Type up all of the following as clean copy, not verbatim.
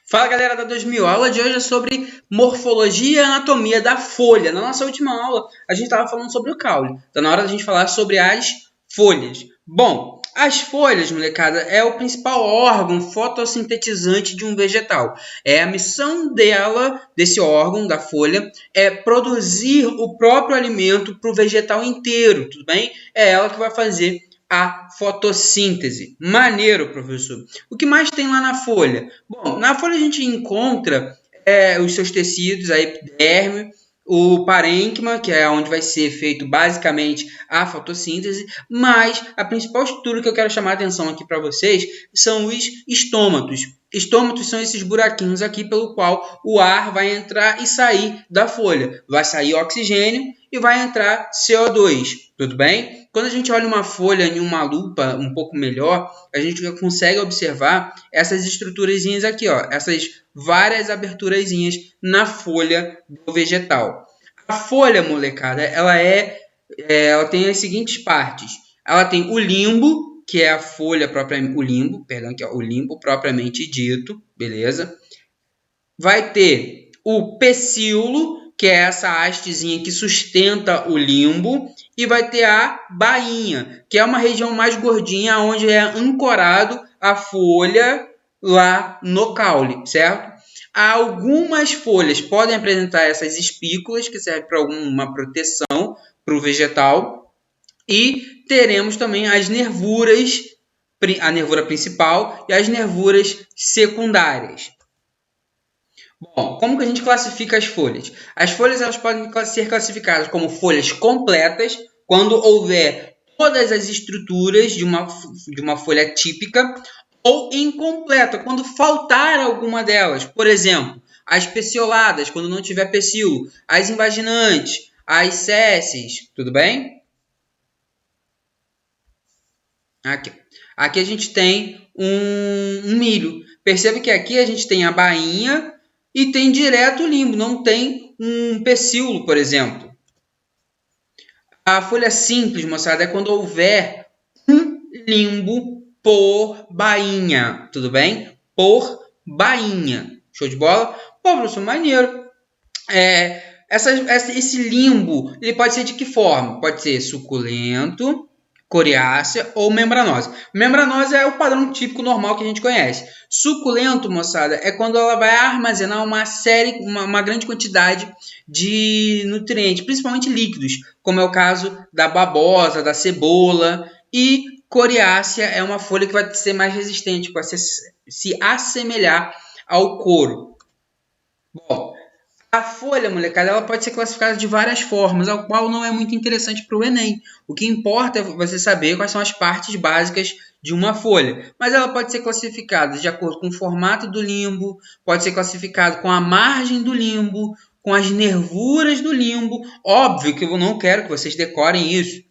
Fala galera da 2000, a aula de hoje é sobre morfologia e anatomia da folha. Na nossa última aula a gente estava falando sobre o caule, então na hora da gente falar sobre as folhas. Bom, as folhas, molecada, é o principal órgão fotossintetizante de um vegetal. A missão desse órgão, da folha, é produzir o próprio alimento para o vegetal inteiro, tudo bem? É ela que vai fazer a fotossíntese. Maneiro, professor. O que mais tem lá na folha? Bom, na folha a gente encontra os seus tecidos, a epiderme, o parênquima, que é onde vai ser feito basicamente a fotossíntese, mas a principal estrutura que eu quero chamar a atenção aqui para vocês são os estômatos. Estômatos são esses buraquinhos aqui pelo qual o ar vai entrar e sair da folha. Vai sair oxigênio e vai entrar CO2, tudo bem? Quando a gente olha uma folha em uma lupa um pouco melhor, a gente consegue observar essas estruturazinhas aqui, ó, essas várias aberturazinhas na folha do vegetal. A folha, molecada, ela tem as seguintes partes. Ela tem o limbo, que é a folha propriamente, o limbo propriamente dito, beleza? Vai ter o pecíolo, que é essa hastezinha que sustenta o limbo, e vai ter a bainha, que é uma região mais gordinha, onde é ancorado a folha lá no caule, certo? Algumas folhas podem apresentar essas espículas, que servem para alguma proteção para o vegetal, e teremos também as nervuras, a nervura principal e as nervuras secundárias. Bom, como que a gente classifica as folhas? As folhas elas podem ser classificadas como folhas completas, quando houver todas as estruturas de uma folha típica, ou incompleta, quando faltar alguma delas. Por exemplo, as pecioladas, quando não tiver pecíolo, as invaginantes, as sésseis, tudo bem? Aqui a gente tem um milho. Perceba que aqui a gente tem a bainha e tem direto o limbo, não tem um pecíolo, por exemplo. A folha simples, moçada, é quando houver um limbo por bainha, tudo bem? Por bainha. Show de bola? Pô, professor, maneiro. Esse limbo, ele pode ser de que forma? Pode ser suculento, coriácea ou membranosa. Membranosa é o padrão típico normal que a gente conhece. Suculento, moçada, é quando ela vai armazenar uma grande quantidade de nutrientes, principalmente líquidos, como é o caso da babosa, da cebola. E coriácea é uma folha que vai ser mais resistente, vai se assemelhar ao couro. Bom, a folha, molecada, ela pode ser classificada de várias formas, ao qual não é muito interessante para o Enem. O que importa é você saber quais são as partes básicas de uma folha. Mas ela pode ser classificada de acordo com o formato do limbo, pode ser classificada com a margem do limbo, com as nervuras do limbo. Óbvio que eu não quero que vocês decorem isso.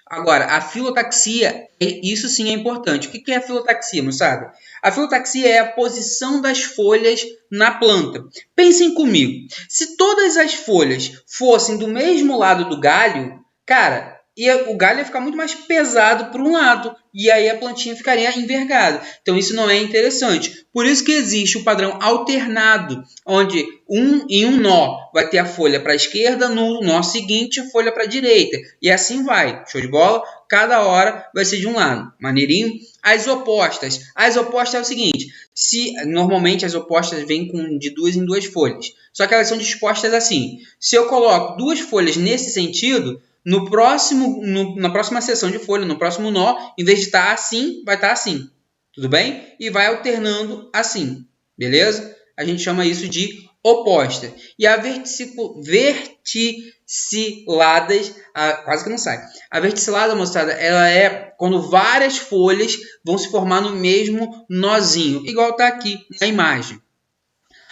Agora, a filotaxia, isso sim é importante. O que é a filotaxia, moçada? A filotaxia é a posição das folhas na planta. Pensem comigo. Se todas as folhas fossem do mesmo lado do galho, cara, o galho ia ficar muito mais pesado para um lado. E aí a plantinha ficaria envergada. Então isso não é interessante. Por isso que existe o padrão alternado, onde em um nó vai ter a folha para a esquerda, no nó seguinte a folha para a direita. E assim vai. Show de bola? Cada hora vai ser de um lado. Maneirinho? As opostas. As opostas é o seguinte. Normalmente as opostas vêm de duas em duas folhas. Só que elas são dispostas assim. Se eu coloco duas folhas nesse sentido, na próxima seção de folha, no próximo nó, em vez de estar assim, vai estar assim. Tudo bem? E vai alternando assim. Beleza? A gente chama isso de oposta. E a verticiladas, quase que não sai. A verticilada, moçada, ela é quando várias folhas vão se formar no mesmo nozinho, igual está aqui na imagem.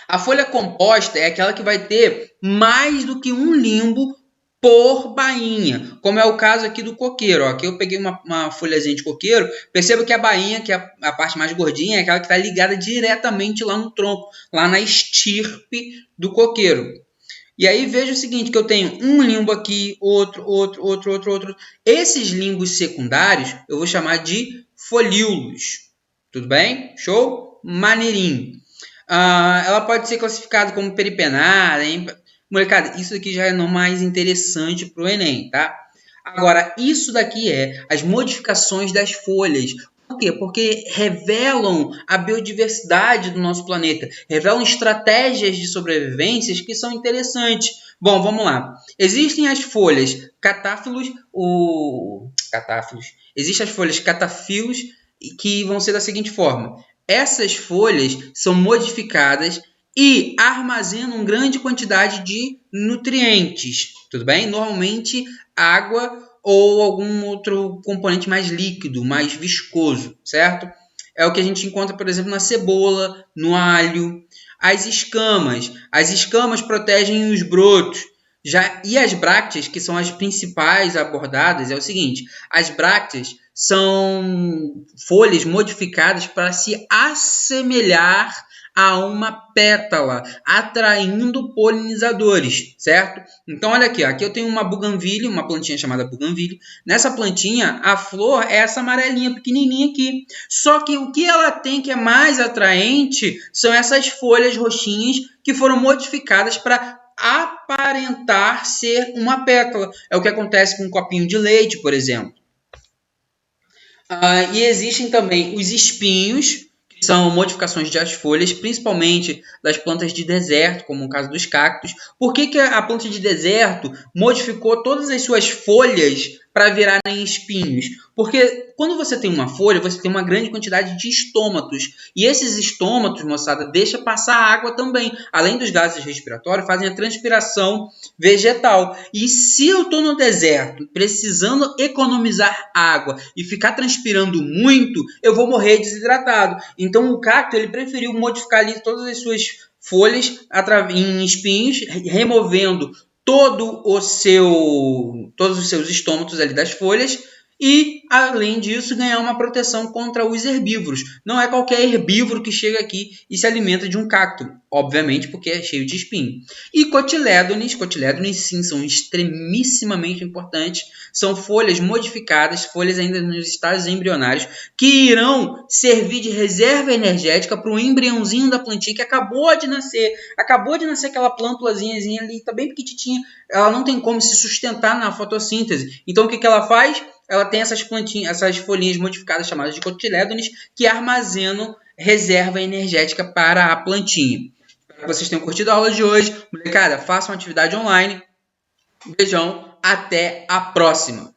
A folha composta é aquela que vai ter mais do que um limbo por bainha, como é o caso aqui do coqueiro. Aqui eu peguei uma folhazinha de coqueiro. Perceba que a bainha, que é a parte mais gordinha, é aquela que está ligada diretamente lá no tronco, lá na estirpe do coqueiro. E aí veja o seguinte, que eu tenho um limbo aqui, outro. Esses limbos secundários eu vou chamar de folíolos. Tudo bem? Show? Maneirinho. Ela pode ser classificada como peripenada, hein? Molecada, isso aqui já é no mais interessante para o Enem, tá? Agora, isso daqui é as modificações das folhas. Por quê? Porque revelam a biodiversidade do nosso planeta, revelam estratégias de sobrevivência que são interessantes. Bom, vamos lá. Existem as folhas catáfilos. Existem as folhas catafilos que vão ser da seguinte forma. Essas folhas são modificadas e armazenam grande quantidade de nutrientes, tudo bem? Normalmente água ou algum outro componente mais líquido, mais viscoso, certo? É o que a gente encontra, por exemplo, na cebola, no alho. As escamas protegem os brotos. E as brácteas, que são as principais abordadas, é o seguinte: as brácteas são folhas modificadas para se assemelhar a uma pétala, atraindo polinizadores, certo? Então, olha aqui, aqui eu tenho uma buganvília, uma plantinha chamada buganvília. Nessa plantinha, a flor é essa amarelinha, pequenininha aqui. Só que o que ela tem que é mais atraente são essas folhas roxinhas que foram modificadas para aparentar ser uma pétala. É o que acontece com um copinho de leite, por exemplo. E existem também os espinhos, que são modificações das folhas, principalmente das plantas de deserto, como no caso dos cactos. Por que a planta de deserto modificou todas as suas folhas para virarem espinhos? Porque quando você tem uma folha, você tem uma grande quantidade de estômatos. E esses estômatos, moçada, deixam passar água também. Além dos gases respiratórios, fazem a transpiração vegetal. E se eu estou no deserto, precisando economizar água e ficar transpirando muito, eu vou morrer desidratado. Então o cacto ele preferiu modificar ali todas as suas folhas em espinhos, removendo todos os seus estômatos ali das folhas e, além disso, ganhar uma proteção contra os herbívoros. Não é qualquer herbívoro que chega aqui e se alimenta de um cacto, obviamente porque é cheio de espinho. E cotilédones sim, são extremissimamente importantes, são folhas modificadas, folhas ainda nos estágios embrionários, que irão servir de reserva energética para o embriãozinho da plantinha que acabou de nascer aquela plântulazinha ali, está bem pequitinha, ela não tem como se sustentar na fotossíntese. Então o que ela faz? Ela tem essas folhinhas modificadas chamadas de cotilédones que armazenam reserva energética para a plantinha. Espero que vocês tenham curtido a aula de hoje. Molecada, façam atividade online. Beijão, até a próxima!